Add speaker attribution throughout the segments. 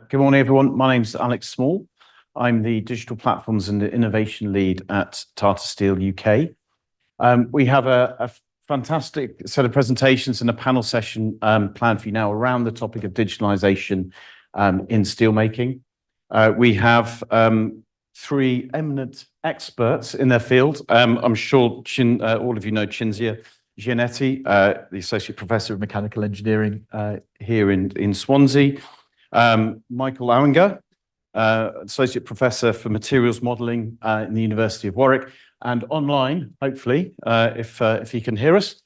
Speaker 1: Good morning, everyone. My name's Alex Small. I'm the Digital Platforms and Innovation Lead at Tata Steel UK. We have a fantastic set of presentations and a panel session planned for you now around the topic of digitalisation in steelmaking. We have three eminent experts in their field. I'm sure all of you know Cinzia Giannetti, the Associate Professor of Mechanical Engineering here in Swansea. Michael Auinger, Associate Professor for Materials Modelling in the University of Warwick. And online, hopefully, if he can hear us,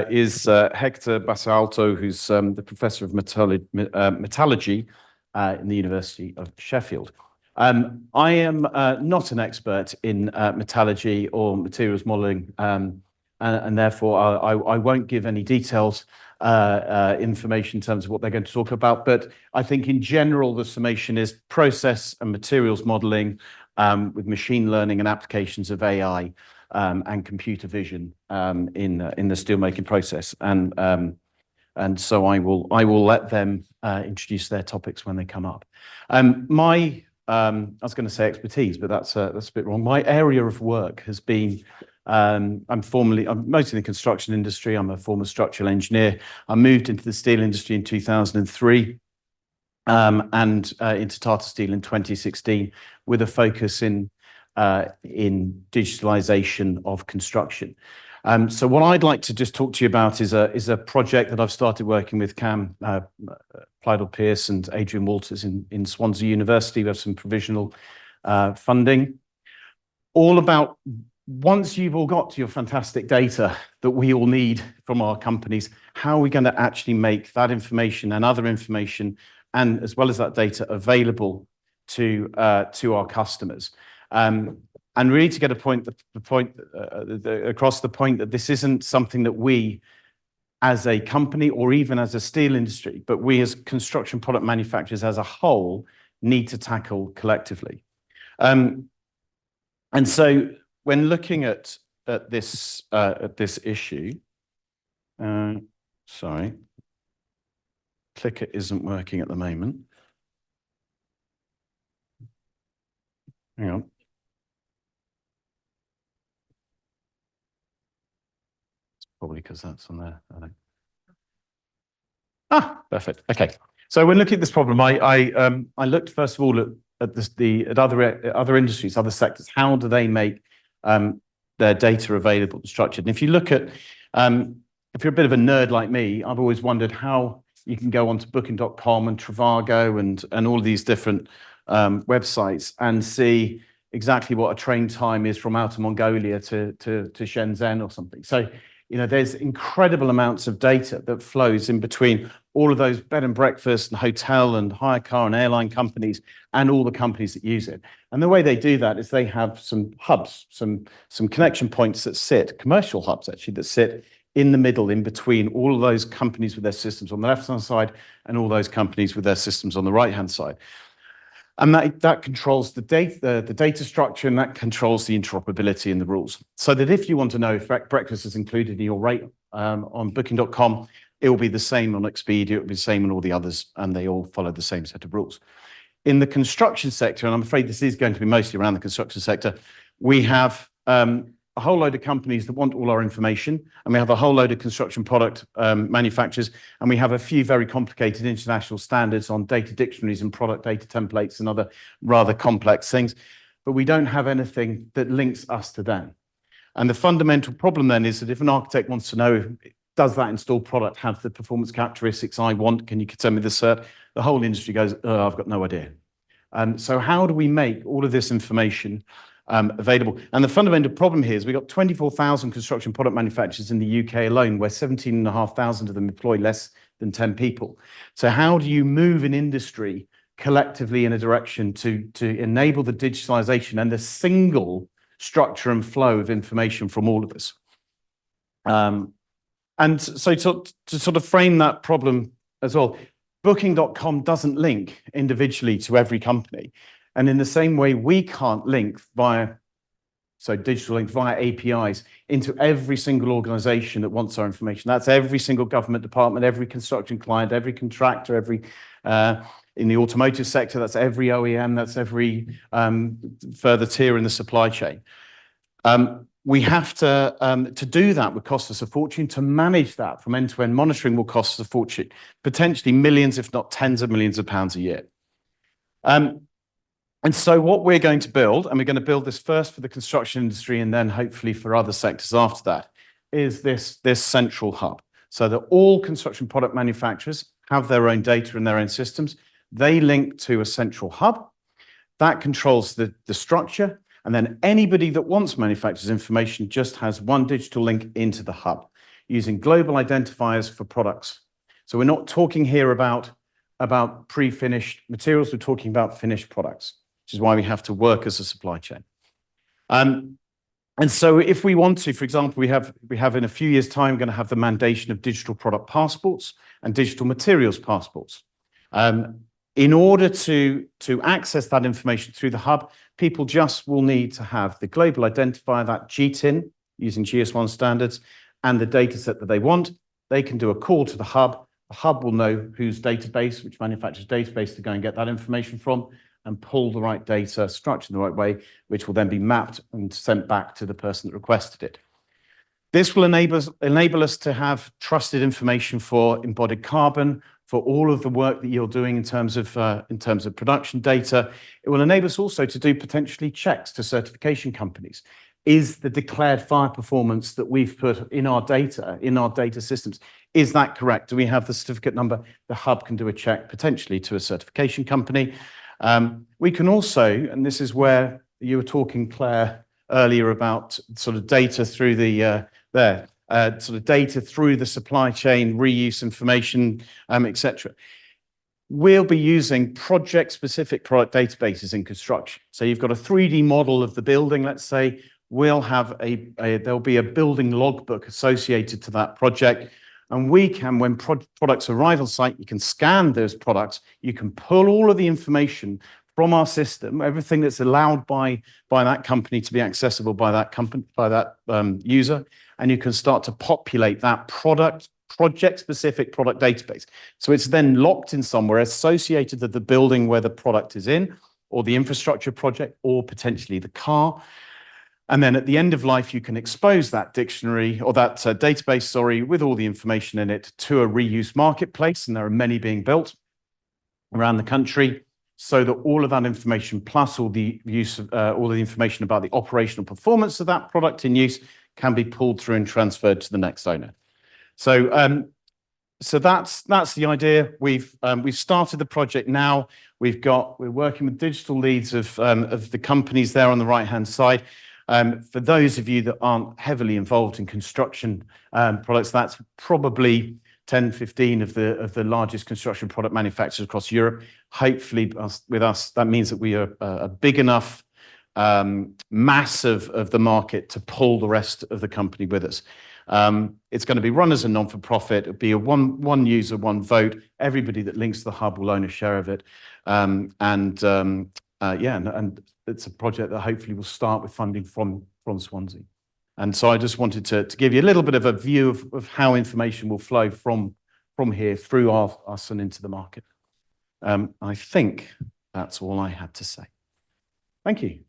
Speaker 1: is Hector Basalto, who's the Professor of Metallurgy in the University of Sheffield. I am not an expert in metallurgy or materials modelling, and therefore I won't give any detailed information in terms of what they're going to talk about. But I think in general, the summation is process and materials modelling with machine learning and applications of AI and computer vision in the steelmaking process. And so I will let them introduce their topics when they come up. I was going to say expertise, but that's a bit wrong. My area of work has been I'm mostly in the construction industry. I'm a former structural engineer. I moved into the steel industry in 2003 and into Tata Steel in 2016 with a focus in digitalisation of construction. So what I'd like to just talk to you about is a project that I've started working with Cam Pleidel-Pierce and Adrian Walters in Swansea University. We have some provisional funding, all about once you've all got your fantastic data that we all need from our companies, how are we going to actually make that information and other information, and as well as that data, available to our customers? And really to get across the point that this isn't something that we, as a company or even as a steel industry, but we as construction product manufacturers as a whole need to tackle collectively. And so when looking at this issue, sorry, clicker isn't working at the moment. Hang on. It's probably because that's on there. I think. Perfect. Okay. So when looking at this problem, I looked first of all at other industries, other sectors. How do they make their data available and structured? And if you look at, if you're a bit of a nerd like me, I've always wondered how you can go onto booking.com and Trivago and all of these different websites and see exactly what a train time is from Outer Mongolia to Shenzhen or something. So, you know, there's incredible amounts of data that flows in between all of those bed and breakfast and hotel and hire car and airline companies and all the companies that use it. And the way they do that is they have some hubs, some connection points that sit, commercial hubs actually, that sit in the middle, in between all of those companies with their systems on the left-hand side and all those companies with their systems on the right-hand side. And that controls the data structure, and that controls the interoperability and the rules. So that if you want to know if breakfast is included in your rate on booking.com, it will be the same on Expedia, it will be the same on all the others, and they all follow the same set of rules. In the construction sector, and I'm afraid this is going to be mostly around the construction sector, we have a whole load of companies that want all our information, and we have a whole load of construction product manufacturers, and we have a few very complicated international standards on data dictionaries and product data templates and other rather complex things, but we don't have anything that links us to them. And the fundamental problem then is that if an architect wants to know, does that installed product have the performance characteristics I want? Can you send me the cert? The whole industry goes, oh, I've got no idea. So how do we make all of this information available? And the fundamental problem here is we've got 24,000 construction product manufacturers in the UK alone, where 17,500 of them employ less than 10 people. So how do you move an industry collectively in a direction to enable the digitalisation and the single structure and flow of information from all of us? And so to sort of frame that problem as well, booking.com doesn't link individually to every company. And in the same way, we can't link digital link via APIs into every single organization that wants our information. That's every single government department, every construction client, every contractor, every In the automotive sector, that's every OEM, that's every further tier in the supply chain. We have to do that would cost us a fortune. To manage that from end-to-end monitoring will cost us a fortune, potentially millions, if not tens of millions of pounds a year. And so what we're going to build, and we're going to build this first for the construction industry and then hopefully for other sectors after that, is this central hub. So that all construction product manufacturers have their own data and their own systems. They link to a central hub that controls the structure. And then anybody that wants manufacturer's information just has one digital link into the hub using global identifiers for products. So we're not talking here about pre-finished materials, we're talking about finished products, which is why we have to work as a supply chain. And so if we want to, for example, we have in a few years' time going to have the mandation of digital product passports and digital materials passports. In order to access that information through the hub, people just will need to have the global identifier, that GTIN, using GS1 standards, and the data set that they want. They can do a call to the hub. The hub will know whose database, which manufacturer's database to go and get that information from, and pull the right data, structured in the right way, which will then be mapped and sent back to the person that requested it. This will enable us to have trusted information for embodied carbon, for all of the work that you're doing in terms of production data. It will enable us also to do potentially checks to certification companies. Is the declared fire performance that we've put in our data systems, is that correct? Do we have the certificate number? The hub can do a check potentially to a certification company. We can also, and this is where you were talking, Claire, earlier about sort of data through the data through the supply chain, reuse information, etc. We'll be using project-specific product databases in construction. So you've got a 3D model of the building, let's say. We'll have there'll be a building logbook associated to that project. And we can, when products arrive on site, you can scan those products. You can pull all of the information from our system, everything that's allowed by that company to be accessible by that company, by that user, and you can start to populate that project-specific product database. So it's then locked in somewhere associated with the building where the product is in, or the infrastructure project, or potentially the car. And then at the end of life, you can expose that dictionary or that database, sorry, with all the information in it to a reuse marketplace. And there are many being built around the country, so that all of that information, plus all the use of all the information about the operational performance of that product in use, can be pulled through and transferred to the next owner. So, so that's the idea. We've started the project now. We're working with digital leads of the companies there on the right-hand side. For those of you that aren't heavily involved in construction products, that's probably 10, 15 of the largest construction product manufacturers across Europe. Hopefully, with us, that means that we are a big enough mass of the market to pull the rest of the company with us. It's going to be run as a non-for-profit. It'll be a one user, one vote. Everybody that links to the hub will own a share of it. And it's a project that hopefully will start with funding from Swansea. And so I just wanted to give you a little bit of a view of how information will flow from here through us and into the market. I think that's all I had to say. Thank you.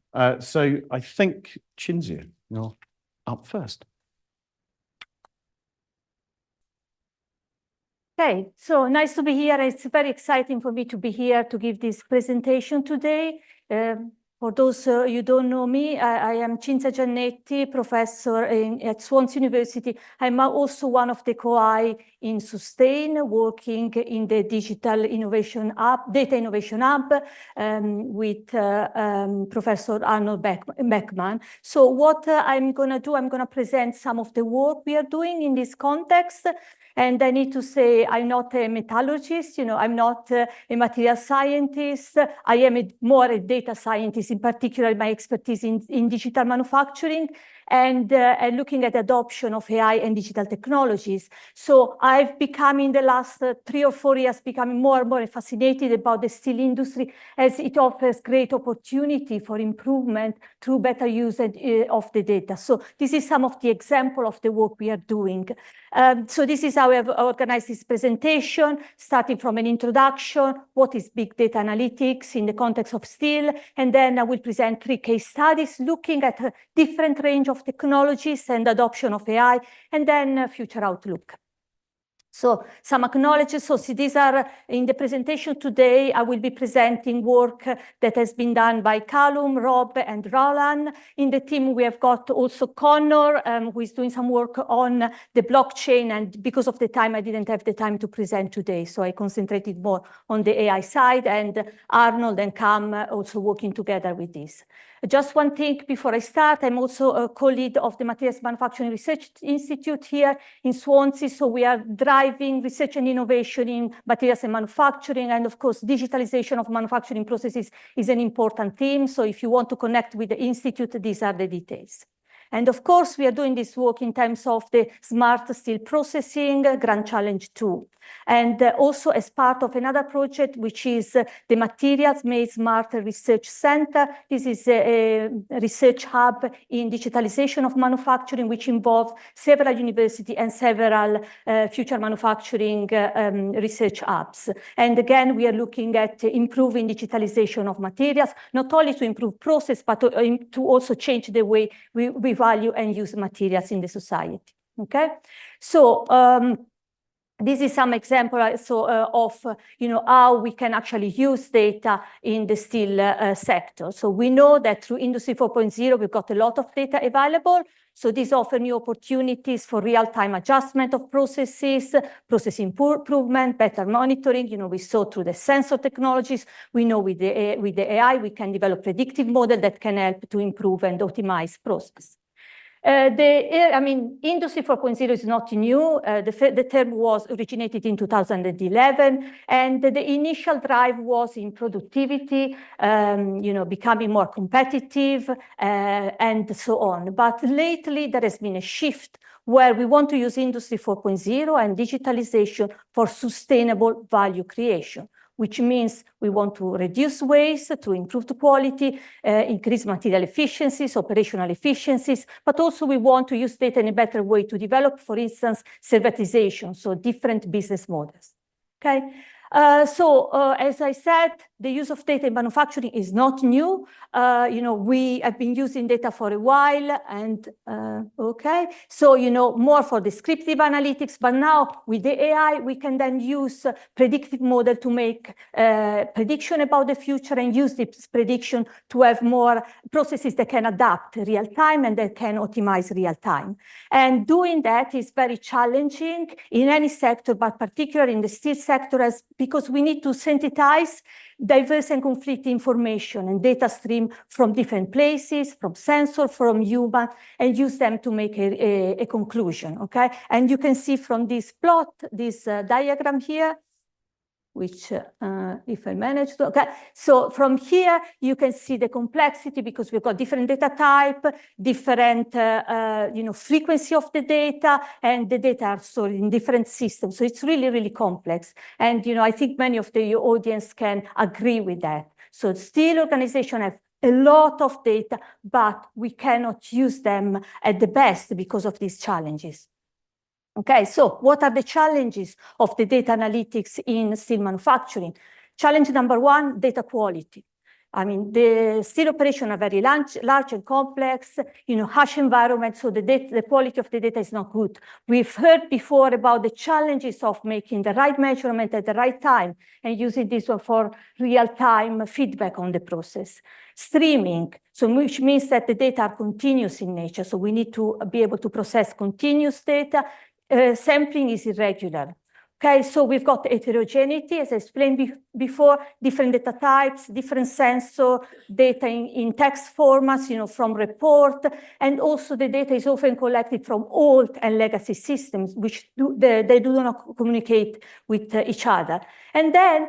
Speaker 1: So I think, Cinzia, you're up first.
Speaker 2: Okay, so nice to be here. It's very exciting for me to be here to give this presentation today. For those you don't know me, I am Cinzia Giannetti, professor at Swansea University. I'm also one of the co-I in Sustain, working in the Digital Innovation Hub, Data Innovation Hub, with Professor Arnold Beckman. So what I'm going to do, I'm going to present some of the work we are doing in this context. And I need to say, I'm not a metallurgist, I'm not a material scientist. I am more a data scientist, in particular my expertise in digital manufacturing. and looking at the adoption of AI and digital technologies. So I've become in the last 3 or 4 years becoming more and more fascinated about the steel industry, as it offers great opportunity for improvement through better use of the data. So this is some of the example of the work we are doing. So this is how we have organized this presentation, starting from an introduction, what is big data analytics in the context of steel, and then I will present 3 case studies looking at a different range of technologies and adoption of AI, and then a future outlook. So some acknowledgements. So these are in the presentation today. I will be presenting work that has been done by Callum, Rob, and Roland. In the team, we have got also Connor, who is doing some work on the blockchain. And because of the time, I didn't have the time to present today. So I concentrated more on the AI side, and Arnold and Cam also working together with this. Just one thing before I start, I'm also a co-lead of the Materials Manufacturing Research Institute here in Swansea. So we are driving research and innovation in materials and manufacturing. And of course, digitalization of manufacturing processes is an important theme. So if you want to connect with the Institute, these are the details. And of course, we are doing this work in terms of the smart steel processing, Grand Challenge 2. And also as part of another project, which is the Materials Made Smart Research Center. This is a research hub in digitalization of manufacturing, which involves several universities and several future manufacturing research hubs. And again, we are looking at improving digitalization of materials, not only to improve process, but to also change the way we value and use materials in the society. Okay, so this is some example of how we can actually use data in the steel sector. So we know that through Industry 4.0, we've got a lot of data available. So these offer new opportunities for real-time adjustment of processes, process improvement, better monitoring. We saw through the sensor technologies. We know with the AI, we can develop predictive model that can help to improve and optimize process. Industry 4.0 is not new. The term was originated in 2011, and the initial drive was in productivity, becoming more competitive, and so on. But lately, there has been a shift where we want to use Industry 4.0 and digitalization for sustainable value creation, which means we want to reduce waste, to improve the quality, increase material efficiencies, operational efficiencies, but also we want to use data in a better way to develop, for instance, servitization, so different business models. Okay. As I said, the use of data in manufacturing is not new. We have been using data for a while, and more for descriptive analytics. But now with the AI, we can then use predictive model to make prediction about the future and use this prediction to have more processes that can adapt real time and that can optimize real time. And doing that is very challenging in any sector, but particularly in the steel sector, because we need to synthesize diverse and conflicting information and data stream from different places, from sensor, from human, and use them to make a conclusion, okay? And you can see from this plot, this diagram here, which if I manage to, okay. So from here, you can see the complexity because we've got different data type, different, frequency of the data, and the data are stored in different systems. So it's really, really complex. And, I think many of the audience can agree with that. So steel organization have a lot of data, but we cannot use them at the best because of these challenges. Okay, so what are the challenges of the data analytics in steel manufacturing? Challenge number 1, data quality. The steel operations are very large and complex, harsh environment, so the quality of the data is not good. We've heard before about the challenges of making the right measurement at the right time and using this one for real-time feedback on the process. Streaming, so which means that the data are continuous in nature, so we need to be able to process continuous data. Sampling is irregular. Okay, so we've got heterogeneity, as I explained before, different data types, different sensor data in text formats, from report, and also the data is often collected from old and legacy systems, which they do not communicate with each other. And then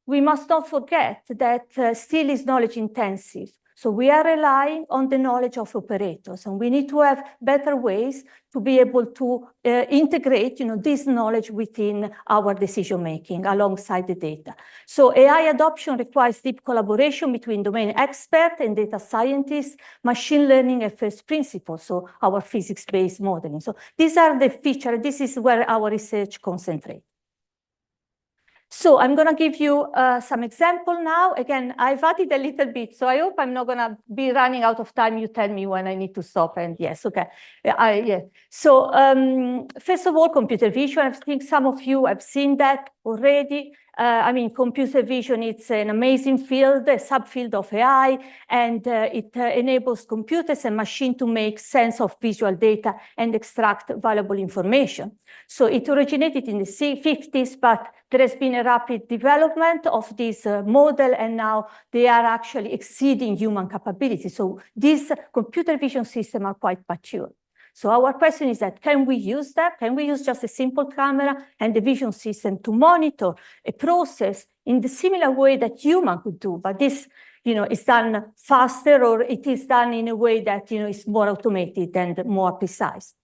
Speaker 2: we must not forget that steel is knowledge intensive. So we are relying on the knowledge of operators, and we need to have better ways to be able to integrate, this knowledge within our decision making alongside the data. So AI adoption requires deep collaboration between domain experts and data scientists, machine learning and first principles, so our physics-based modeling. So these are the features. This is where our research concentrates. So I'm going to give you some example now. Again, I've added a little bit, so I hope I'm not going to be running out of time. You tell me when I need to stop, and yes, okay. Yeah. So first of all, computer vision. I think some of you have seen that already. I mean, computer vision, it's an amazing field, a subfield of AI, and it enables computers and machines to make sense of visual data and extract valuable information. So it originated in the 50s, but there has been a rapid development of this model, and now they are actually exceeding human capabilities. So these computer vision systems are quite mature. So our question is that, can we use that? Can we use just a simple camera and the vision system to monitor a process in the similar way that human could do? But this, is done faster, or it is done in a way that, is more automated and more precise.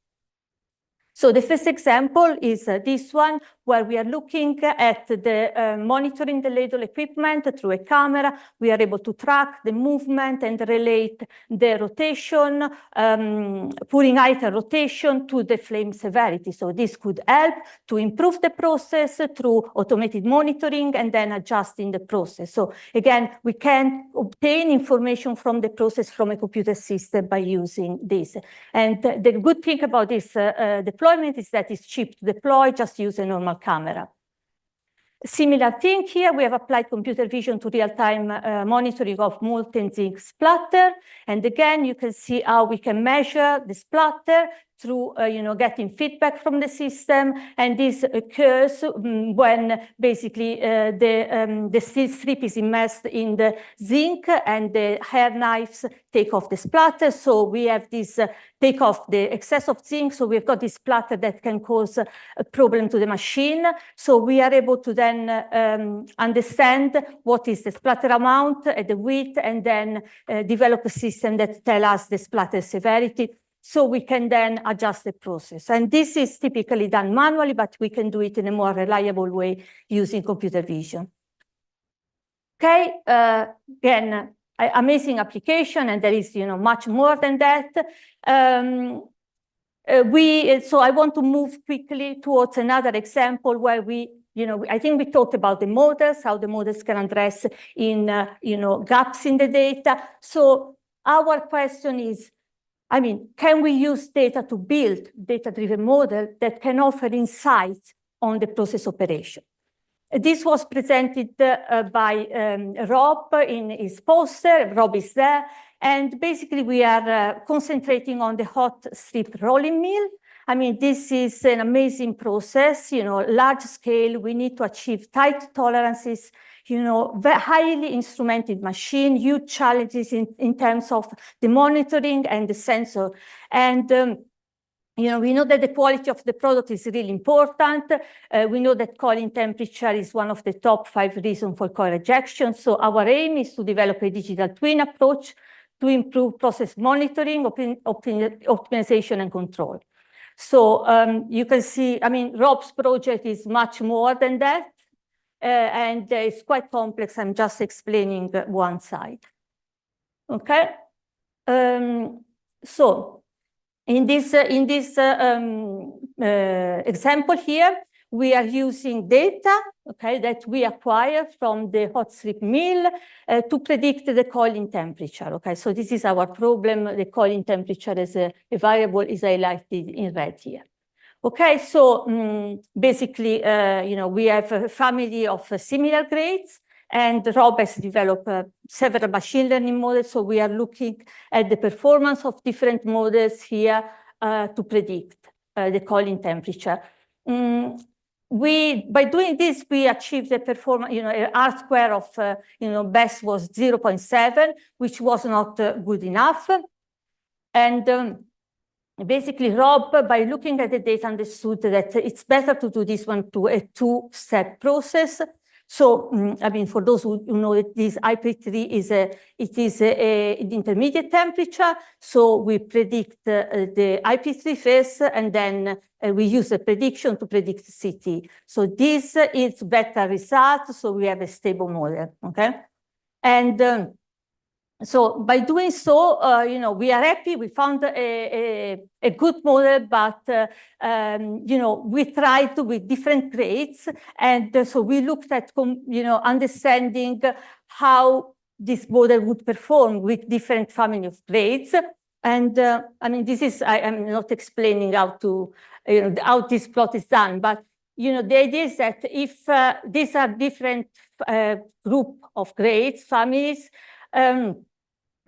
Speaker 2: So the first example is this one, where we are looking at the monitoring the ladle equipment through a camera. We are able to track the movement and relate the rotation, putting item rotation to the flame severity. So this could help to improve the process through automated monitoring and then adjusting the process. So again, we can obtain information from the process from a computer system by using this. And the good thing about this deployment is that it's cheap to deploy, just use a normal camera. Similar thing here, we have applied computer vision to real-time monitoring of molten zinc splatter. And again, you can see how we can measure the splatter through, getting feedback from the system. And this occurs when basically the steel strip is immersed in the zinc and the hair knives take off the splatter. So we have this take off the excess of zinc. So we've got this splatter that can cause a problem to the machine. So we are able to then understand what is the splatter amount at the width, and then develop a system that tells us the splatter severity. So we can then adjust the process. And this is typically done manually, but we can do it in a more reliable way using computer vision. Okay, again, amazing application, and there is much more than that. So I want to move quickly towards another example where I think we talked about the models, how the models can address in gaps in the data. So our question is, can we use data to build data-driven model that can offer insights on the process operation? This was presented by Rob in his poster. Rob is there. And basically, we are concentrating on the hot strip rolling mill. This is an amazing process, large scale. We need to achieve tight tolerances, very highly instrumented machine, huge challenges in terms of the monitoring and the sensor. And we know that the quality of the product is really important. We know that coiling temperature is one of the top 5 reasons for coil rejection. So our aim is to develop a digital twin approach to improve process monitoring, optimization, and control. So you can see, Rob's project is much more than that. And it's quite complex. I'm just explaining one side. Okay. So in this example here, we are using data, okay, that we acquire from the hot strip mill to predict the coiling temperature. Okay, so this is our problem. The coiling temperature as a variable is highlighted in red here. Okay, so basically, we have a family of similar grades, and Rob has developed several machine learning models. So we are looking at the performance of different models here to predict the coiling temperature. By doing this, we achieved the performance, R square of, best was 0.7, which was not good enough. And basically, Rob, by looking at the data, understood that it's better to do this one to a 2-step process. So, I mean, for those who know that this IP3 is an intermediate temperature. So we predict the IP3 first, and then we use a prediction to predict CT. So this is better result. So we have a stable model, okay? And so by doing so, you know, we are happy. We found a good model, but you know, we tried with different grades, and so we looked at, you know, understanding how this model would perform with different family of grades. And I mean, this is I'm not explaining how to, you know, how this plot is done, but you know, the idea is that if these are different group of grades, families.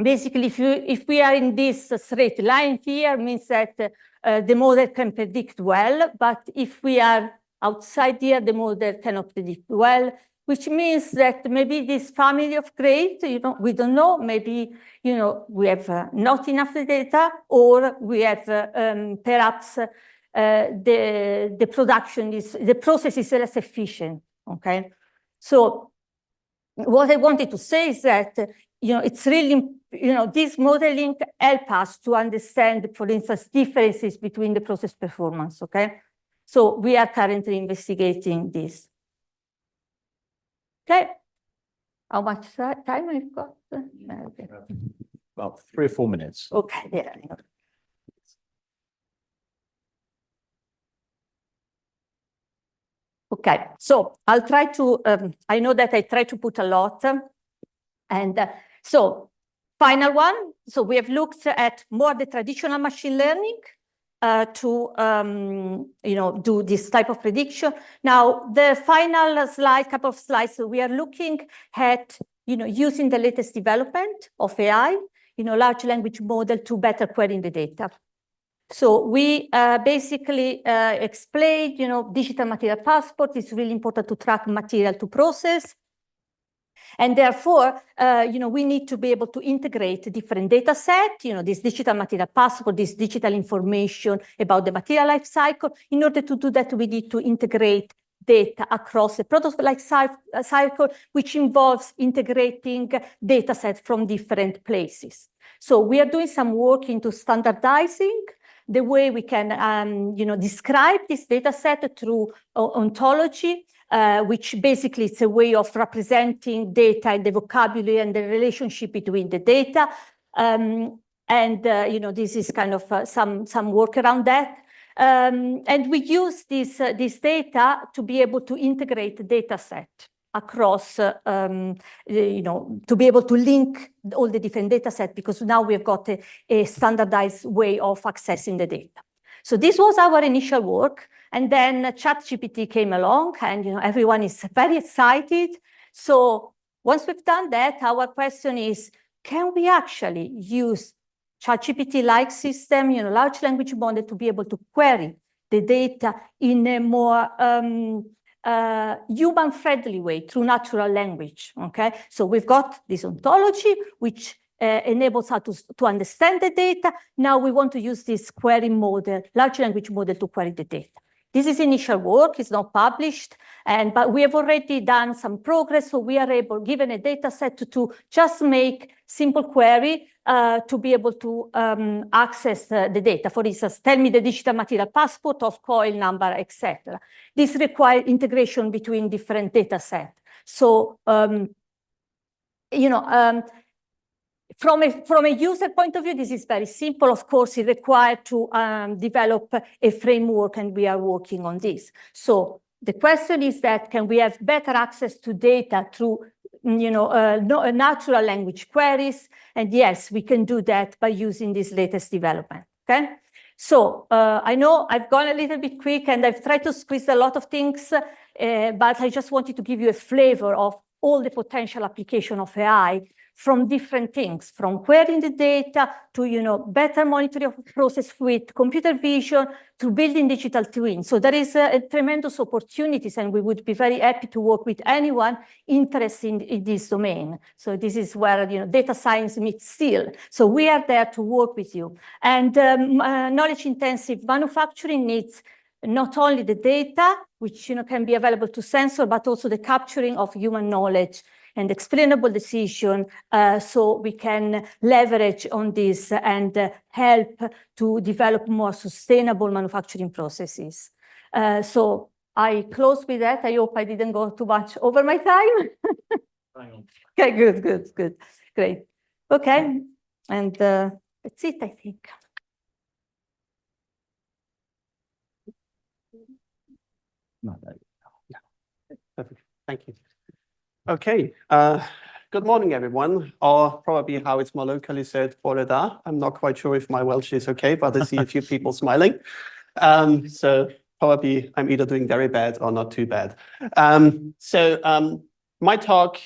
Speaker 2: Basically, if we are in this straight line here, means that the model can predict well, but if we are outside here, the model cannot predict well, which means that maybe this family of grades, you know, we don't know, maybe, you know, we have not enough data, or we have perhaps the production is, the process is less efficient, okay? So what I wanted to say is that, you know, it's really, you know, this modeling help us to understand, for instance, differences between the process performance, okay? So we are currently investigating this. Okay. How much time I've got? Okay.
Speaker 1: About 3 or 4 minutes.
Speaker 2: Okay, yeah. Okay, so I'll try to, I know that I try to put a lot, and so final one. So we have looked at more the traditional machine learning to, you know, do this type of prediction. Now, the final slide, couple of slides, so we are looking at, you know, using the latest development of AI, you know, large language model to better query the data. So we basically explained, you know, digital material passport is really important to track material to process. And therefore, you know, we need to be able to integrate different data sets, you know, this digital material passport, this digital information about the material life cycle. In order to do that, we need to integrate data across the product life cycle, which involves integrating data sets from different places. So we are doing some work into standardizing the way we can, you know, describe this data set through ontology, which basically is a way of representing data and the vocabulary and the relationship between the data. You know, this is kind of some work around that. And we use this data to be able to integrate the data set across, you know, to be able to link all the different data sets, because now we've got a standardized way of accessing the data. So this was our initial work. And then ChatGPT came along, and, you know, everyone is very excited. So once we've done that, our question is, can we actually use ChatGPT-like system, you know, large language model, to be able to query the data in a more human-friendly way through natural language, okay? So we've got this ontology, which enables us to understand the data. Now we want to use this query model, large language model, to query the data. This is initial work, it's not published, but we have already done some progress. So we are able, given a data set, to just make simple query to be able to access the data. For instance, tell me the digital material passport of coil number, etc. This requires integration between different data sets. So, you know, from a user point of view, this is very simple. Of course, it required to develop a framework, and we are working on this. So the question is that, can we have better access to data through, you know, natural language queries? And yes, we can do that by using this latest development, okay? So I know I've gone a little bit quick, and I've tried to squeeze a lot of things, but I just wanted to give you a flavor of all the potential application of AI, from different things, from querying the data to, you know, better monitoring of process with computer vision to building digital twins. So there is a tremendous opportunities, and we would be very happy to work with anyone interested in this domain. So this is where, you know, data science meets steel. So we are there to work with you. And knowledge intensive manufacturing needs not only the data, which can be available to sensor, but also the capturing of human knowledge and explainable decision, so we can leverage on this and help to develop more sustainable manufacturing processes. So I close with that. I hope I didn't go too much over my time. Okay, good, great. Okay, and that's it, I think.
Speaker 3: Yeah, perfect. Thank you. Okay, good morning, everyone, or probably how it's more locally said, bore da. I'm not quite sure if my Welsh is okay, but I see a few people smiling. So probably I'm either doing very bad or not too bad. My talk,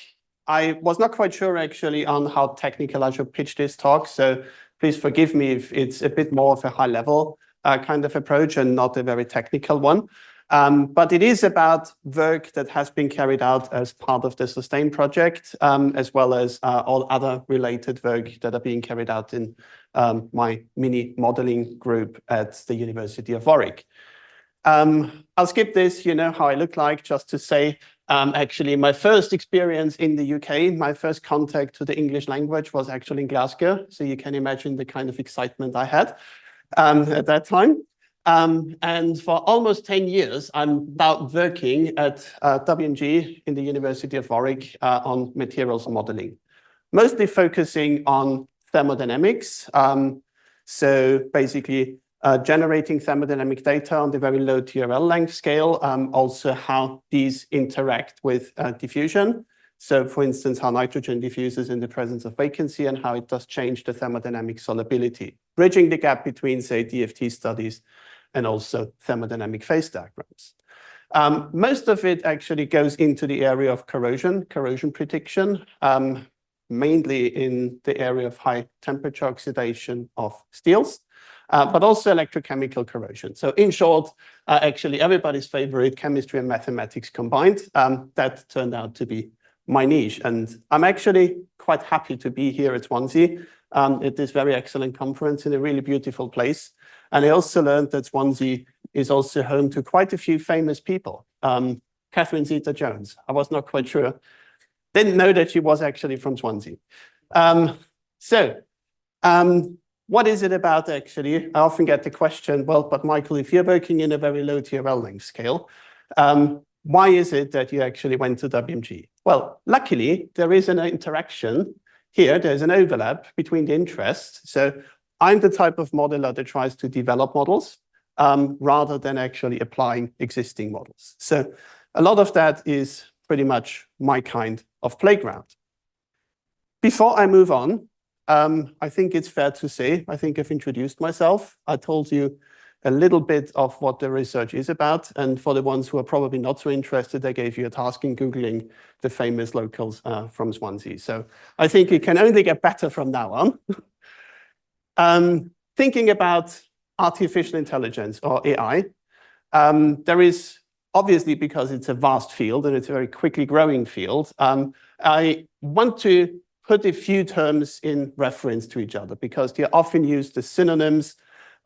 Speaker 3: I was not quite sure actually on how technical I should pitch this talk, so please forgive me if it's a bit more of a high level kind of approach and not a very technical one. But it is about work that has been carried out as part of the SUSTAIN project, as well as all other related work that are being carried out in my mini modeling group at the University of Warwick. I'll skip this, you know how I look like, just to say, actually, my first experience in the UK, my first contact to the English language was actually in Glasgow. So you can imagine the kind of excitement I had at that time. And for almost 10 years, I'm now working at WMG in the University of Warwick on materials modeling, mostly focusing on thermodynamics. So basically generating thermodynamic data on the very low TRL length scale, also how these interact with diffusion. So for instance, how nitrogen diffuses in the presence of vacancy and how it does change the thermodynamic solubility, bridging the gap between, say, DFT studies and also thermodynamic phase diagrams. Most of it actually goes into the area of corrosion prediction, mainly in the area of high temperature oxidation of steels, but also electrochemical corrosion. So in short, actually everybody's favorite, chemistry and mathematics combined, that turned out to be my niche. And I'm actually quite happy to be here at Swansea at this very excellent conference in a really beautiful place. And I also learned that Swansea is also home to quite a few famous people. Catherine Zeta-Jones, I was not quite sure. Didn't know that she was actually from Swansea. What is it about actually? I often get the question, well, but Michael, if you're working in a very low TRL length scale, why is it that you actually went to WMG? Well, luckily, there is an interaction here. There's an overlap between the interests. So I'm the type of modeler that tries to develop models rather than actually applying existing models. So a lot of that is pretty much my kind of playground. Before I move on, I think it's fair to say, I think I've introduced myself. I told you a little bit of what the research is about. And for the ones who are probably not so interested, I gave you a task in Googling the famous locals from Swansea. So I think it can only get better from now on. Thinking about artificial intelligence or AI, there is obviously, because it's a vast field and it's a very quickly growing field, I want to put a few terms in reference to each other because they're often used as synonyms,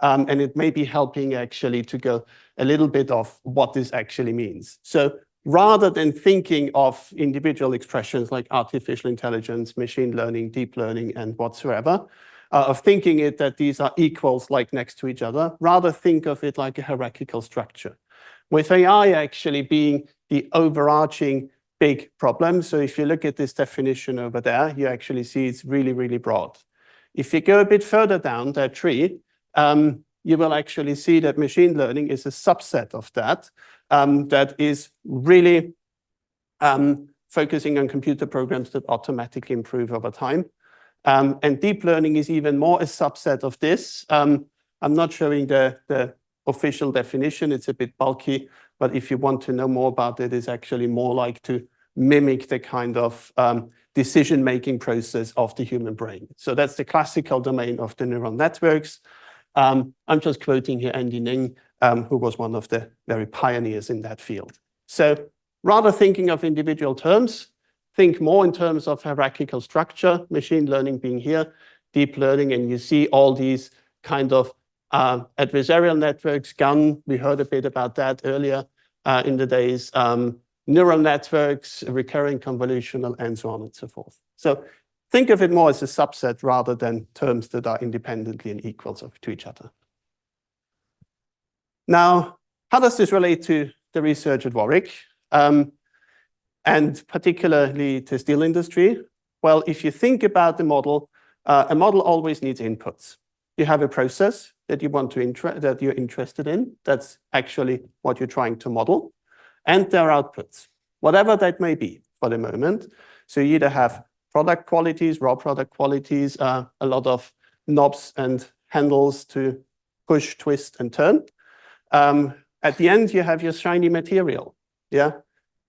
Speaker 3: and it may be helping actually to go a little bit of what this actually means. So rather than thinking of individual expressions like artificial intelligence, machine learning, deep learning, and whatsoever, of thinking it that these are equals like next to each other, rather think of it like a hierarchical structure, with AI actually being the overarching big problem. So if you look at this definition over there, you actually see it's really, really broad. If you go a bit further down that tree, you will actually see that machine learning is a subset of that, that is really focusing on computer programs that automatically improve over time. And deep learning is even more a subset of this. I'm not showing the official definition, it's a bit bulky, but if you want to know more about it, it's actually more like to mimic the kind of decision-making process of the human brain. So that's the classical domain of the neural networks. I'm just quoting here Andy Ning, who was one of the very pioneers in that field. So rather thinking of individual terms, think more in terms of hierarchical structure, machine learning being here, deep learning, and you see all these kind of Adversarial networks, GAN, we heard a bit about that earlier in the days, neural networks, recurring convolutional, and so on and so forth. So think of it more as a subset rather than terms that are independently and equals to each other. Now, how does this relate to the research at Warwick, and particularly to steel industry? Well, if you think about the model, a model always needs inputs. You have a process that you want to that you're interested in. That's actually what you're trying to model. And there are outputs, whatever that may be for the moment. So you either have product qualities, raw product qualities, a lot of knobs and handles to push, twist, and turn. At the end, you have your shiny material, yeah?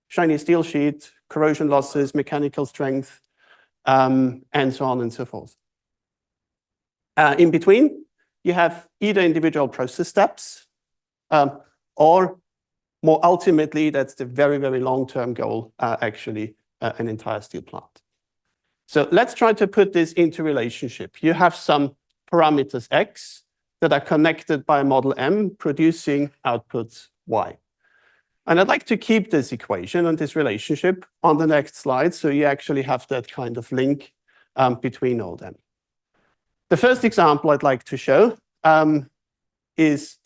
Speaker 3: Shiny steel sheet, corrosion losses, mechanical strength, and so on and so forth. In between, you have either individual process steps, or more ultimately, that's the very, very long-term goal, actually, an entire steel plant. So let's try to put this into relationship. You have some parameters X that are connected by a model M, producing outputs Y. And I'd like to keep this equation and this relationship on the next slide, so you actually have that kind of link between all them. The first example I'd like to show is,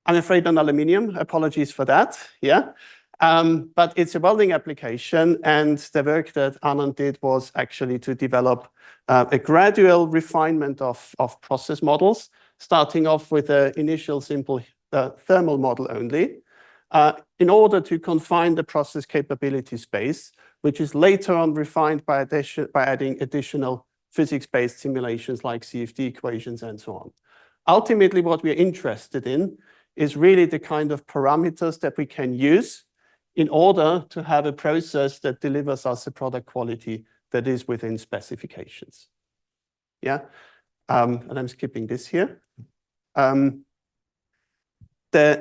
Speaker 3: I'm afraid, on aluminium. Apologies for that, yeah. But it's a welding application, and the work that Anand did was actually to develop a gradual refinement of process models, starting off with an initial simple thermal model only, in order to confine the process capability space, which is later on refined by adding additional physics-based simulations like CFD equations and so on. Ultimately, what we're interested in is really the kind of parameters that we can use in order to have a process that delivers us a product quality that is within specifications. Yeah, and I'm skipping this here. The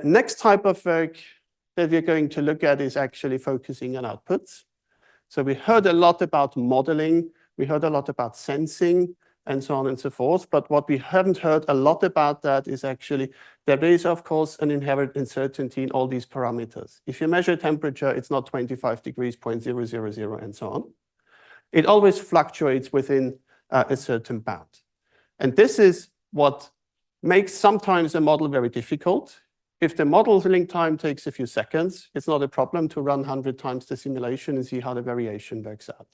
Speaker 3: next type of work that we're going to look at is actually focusing on outputs. So we heard a lot about modeling, we heard a lot about sensing, and so on and so forth. But what we haven't heard a lot about that is actually there is, of course, an inherent uncertainty in all these parameters. If you measure temperature, it's not 25 degrees, 0.000, and so on. It always fluctuates within a certain bound. And this is what makes sometimes a model very difficult. If the modeling time takes a few seconds, it's not a problem to run 100 times the simulation and see how the variation works out.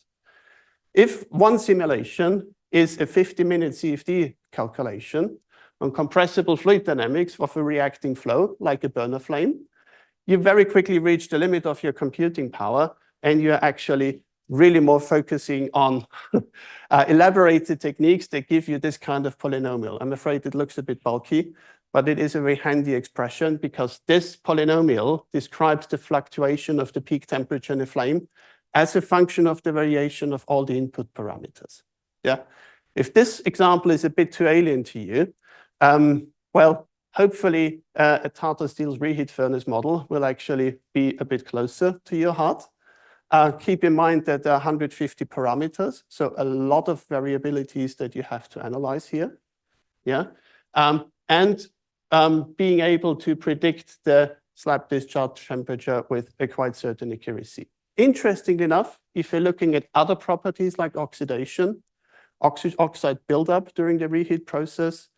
Speaker 3: If one simulation is a 50-minute CFD calculation on compressible fluid dynamics of a reacting flow, like a burner flame, you very quickly reach the limit of your computing power, and you're actually really more focusing on elaborated techniques that give you this kind of polynomial. I'm afraid it looks a bit bulky, but it is a very handy expression because this polynomial describes the fluctuation of the peak temperature in a flame as a function of the variation of all the input parameters. Yeah. If this example is a bit too alien to you, well, hopefully a Tata Steel's reheat furnace model will actually be a bit closer to your heart. Keep in mind that there are 150 parameters, so a lot of variabilities that you have to analyze here. Yeah. Being able to predict the slab discharge temperature with a quite certain accuracy. Interestingly enough, if you're looking at other properties like oxidation, oxide buildup during the reheat process,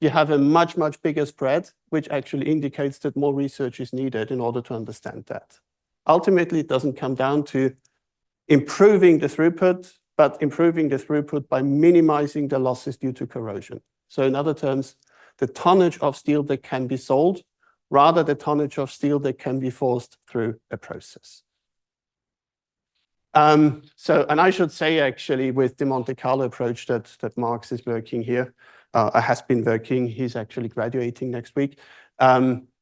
Speaker 3: you have a much, much bigger spread, which actually indicates that more research is needed in order to understand that. Ultimately, it doesn't come down to improving the throughput, but improving the throughput by minimizing the losses due to corrosion. So in other terms, the tonnage of steel that can be sold, rather the tonnage of steel that can be forced through a process. And I should say actually with the Monte Carlo approach that Marx is working here, has been working, he's actually graduating next week,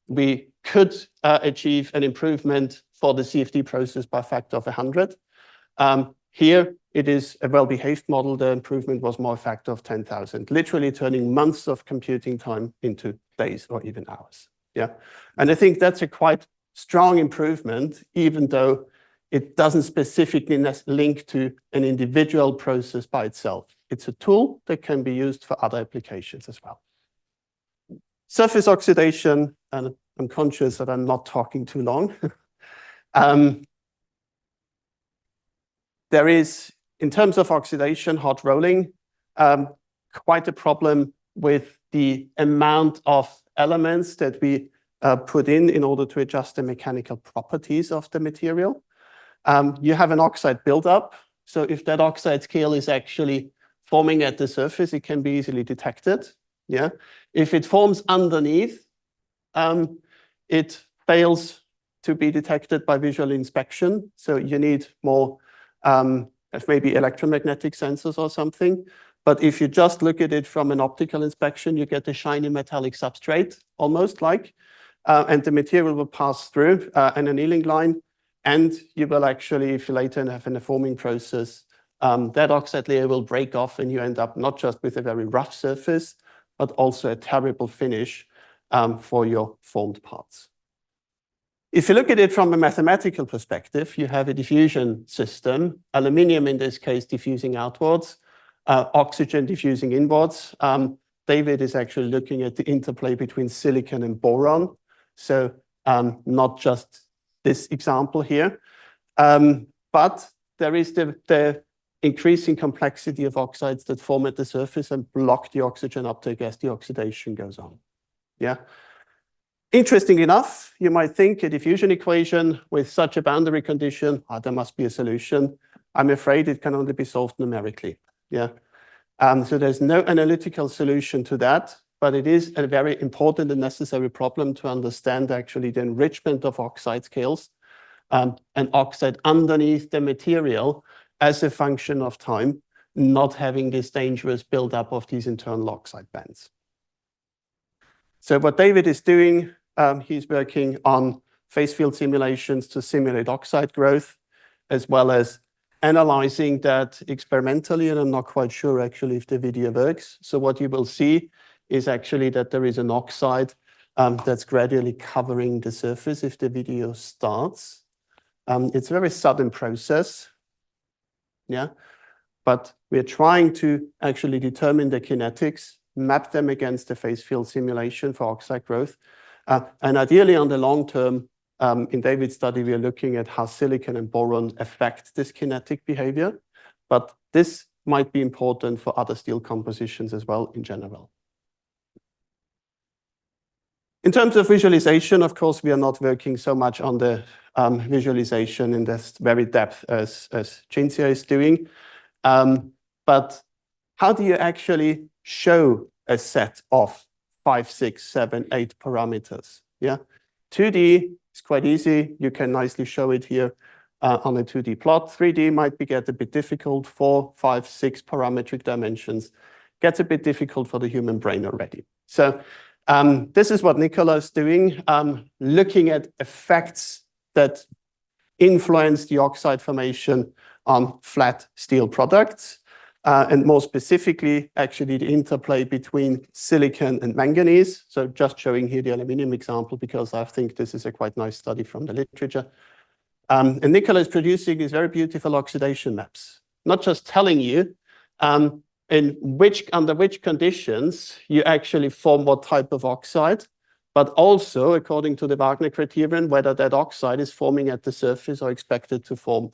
Speaker 3: we could achieve an improvement for the CFD process by a factor of 100. Here, it is a well-behaved model. The improvement was more a factor of 10,000, literally turning months of computing time into days or even hours. Yeah, and I think that's a quite strong improvement, even though it doesn't specifically link to an individual process by itself. It's a tool that can be used for other applications as well. Surface oxidation, and I'm conscious that I'm not talking too long. There is, in terms of oxidation, hot rolling, quite a problem with the amount of elements that we put in order to adjust the mechanical properties of the material. You have an oxide buildup. So if that oxide scale is actually forming at the surface, it can be easily detected. Yeah. If it forms underneath, it fails to be detected by visual inspection. So you need more maybe electromagnetic sensors or something. But if you just look at it from an optical inspection, you get a shiny metallic substrate, almost like, and the material will pass through an annealing line. And you will actually, if you later have in a forming process, that oxide layer will break off and you end up not just with a very rough surface, but also a terrible finish for your formed parts. If you look at it from a mathematical perspective, you have a diffusion system, aluminium in this case diffusing outwards, oxygen diffusing inwards. David is actually looking at the interplay between silicon and boron. So not just this example here, but there is the increasing complexity of oxides that form at the surface and block the oxygen uptake as the oxidation goes on. Yeah. Interesting enough, you might think a diffusion equation with such a boundary condition, there must be a solution. I'm afraid it can only be solved numerically. Yeah. So there's no analytical solution to that, but it is a very important and necessary problem to understand actually the enrichment of oxide scales and oxide underneath the material as a function of time, not having this dangerous buildup of these internal oxide bands. So what David is doing, he's working on phase field simulations to simulate oxide growth, as well as analyzing that experimentally, and I'm not quite sure actually if the video works. So what you will see is actually that there is an oxide that's gradually covering the surface if the video starts. It's a very sudden process, yeah, but we're trying to actually determine the kinetics, map them against the phase field simulation for oxide growth. And ideally on the long term, in David's study, we are looking at how silicon and boron affect this kinetic behavior, but this might be important for other steel compositions as well in general. In terms of visualization, of course, we are not working so much on the visualization in this very depth as Cinzia is doing. But how do you actually show a set of 5, 6, 7, 8 parameters? Yeah, 2D is quite easy. You can nicely show it here on a 2D plot. 3D might get a bit difficult. 4, 5, 6 parametric dimensions gets a bit difficult for the human brain already. So this is what Nicola is doing, looking at effects that influence the oxide formation on flat steel products, and more specifically, actually the interplay between silicon and manganese. So just showing here the aluminium example, because I think this is a quite nice study from the literature. And Nicola is producing these very beautiful oxidation maps, not just telling you under which conditions you actually form what type of oxide, but also, according to the Wagner criterion, whether that oxide is forming at the surface or expected to form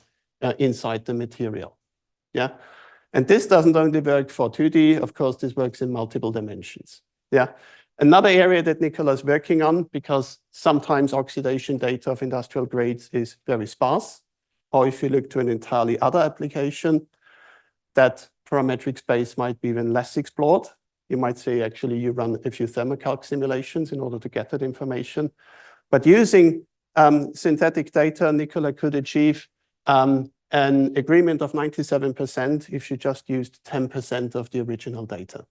Speaker 3: inside the material. Yeah, and this doesn't only work for 2D, of course, this works in multiple dimensions. Yeah, another area that Nicola is working on, because sometimes oxidation data of industrial grades is very sparse, or if you look to an entirely other application, that parametric space might be even less explored. You might say, actually, you run a few thermocalc simulations in order to get that information. But using synthetic data, Nicola could achieve an agreement of 97% if you just used 10% of the original data.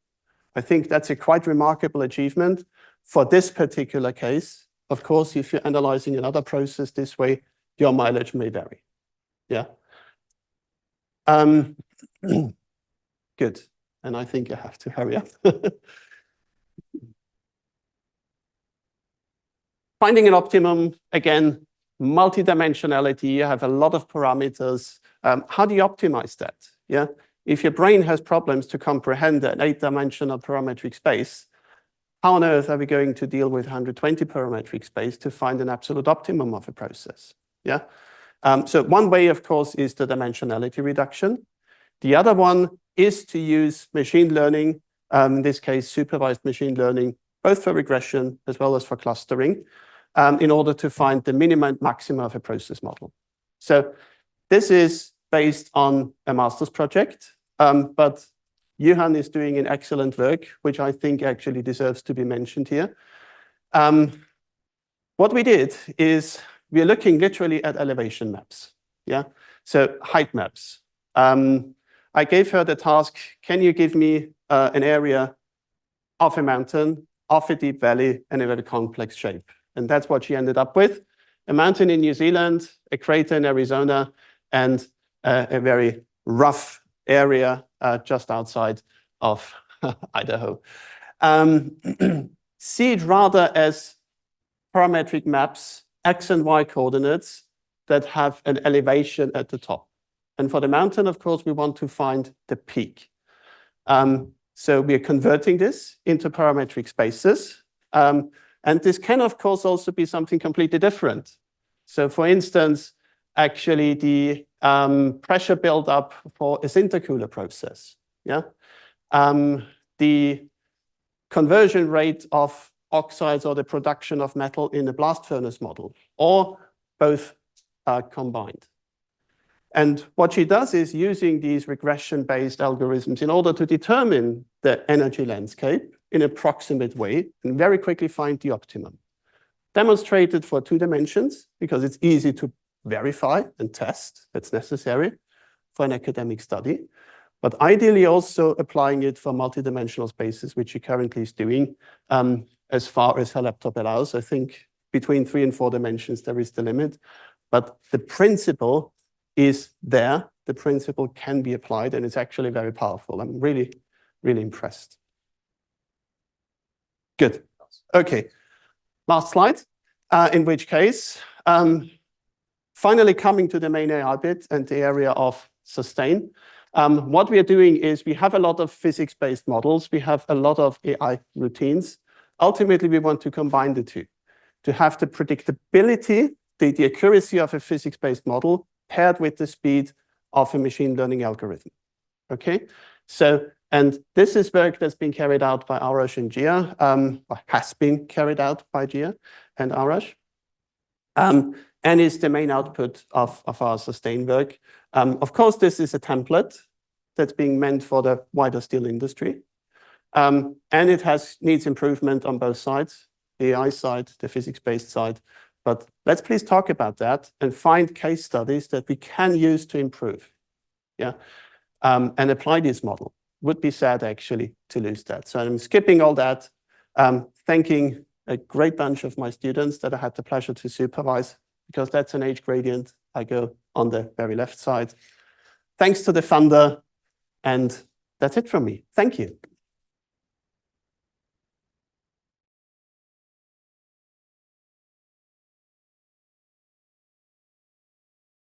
Speaker 3: I think that's a quite remarkable achievement for this particular case. Of course, if you're analyzing another process this way, your mileage may vary. Yeah. Good. And I think I have to hurry up. Finding an optimum, again, multidimensionality, you have a lot of parameters. How do you optimize that? Yeah. If your brain has problems to comprehend an 8-dimensional parametric space, how on earth are we going to deal with 120 parametric space to find an absolute optimum of a process? Yeah. So one way, of course, is the dimensionality reduction. The other one is to use machine learning, in this case, supervised machine learning, both for regression as well as for clustering, in order to find the minimum and maximum of a process model. So this is based on a master's project, but Johan is doing an excellent work, which I think actually deserves to be mentioned here. What we did is we're looking literally at elevation maps, yeah? So height maps. I gave her the task, can you give me an area of a mountain, of a deep valley, and a very complex shape? And that's what she ended up with. A mountain in New Zealand, a crater in Arizona, and a very rough area just outside of Idaho. See it rather as parametric maps, X and Y coordinates that have an elevation at the top. And for the mountain, of course, we want to find the peak. So we are converting this into parametric spaces. And this can, of course, also be something completely different. So for instance, actually the pressure buildup for a intercooler process. Yeah. The conversion rate of oxides or the production of metal in a blast furnace model, or both combined. And what she does is using these regression-based algorithms in order to determine the energy landscape in a proximate way and very quickly find the optimum. Demonstrated for 2 dimensions because it's easy to verify and test. That's necessary for an academic study. But ideally also applying it for multidimensional spaces, which she currently is doing as far as her laptop allows. I think between 3 and 4 dimensions, there is the limit. But the principle is there. The principle can be applied, and it's actually very powerful. I'm really, really impressed. Good. Okay. Last slide, in which case, finally coming to the main AI bit and the area of sustain. What we are doing is we have a lot of physics-based models. We have a lot of AI routines. Ultimately, we want to combine the two to have the predictability, the accuracy of a physics-based model paired with the speed of a machine learning algorithm. Okay, so, and this is work that's been carried out by Arash and Gia, or has been carried out by Gia and Arash, and is the main output of our sustain work. Of course, this is a template that's being meant for the wider steel industry. And it needs improvement on both sides, the AI side, the physics-based side. But let's please talk about that and find case studies that we can use to improve, yeah, and apply this model. Would be sad, actually, to lose that. So I'm skipping all that, thanking a great bunch of my students that I had the pleasure to supervise, because that's an age gradient. I go on the very left side. Thanks to the funder, and that's it from me. Thank you.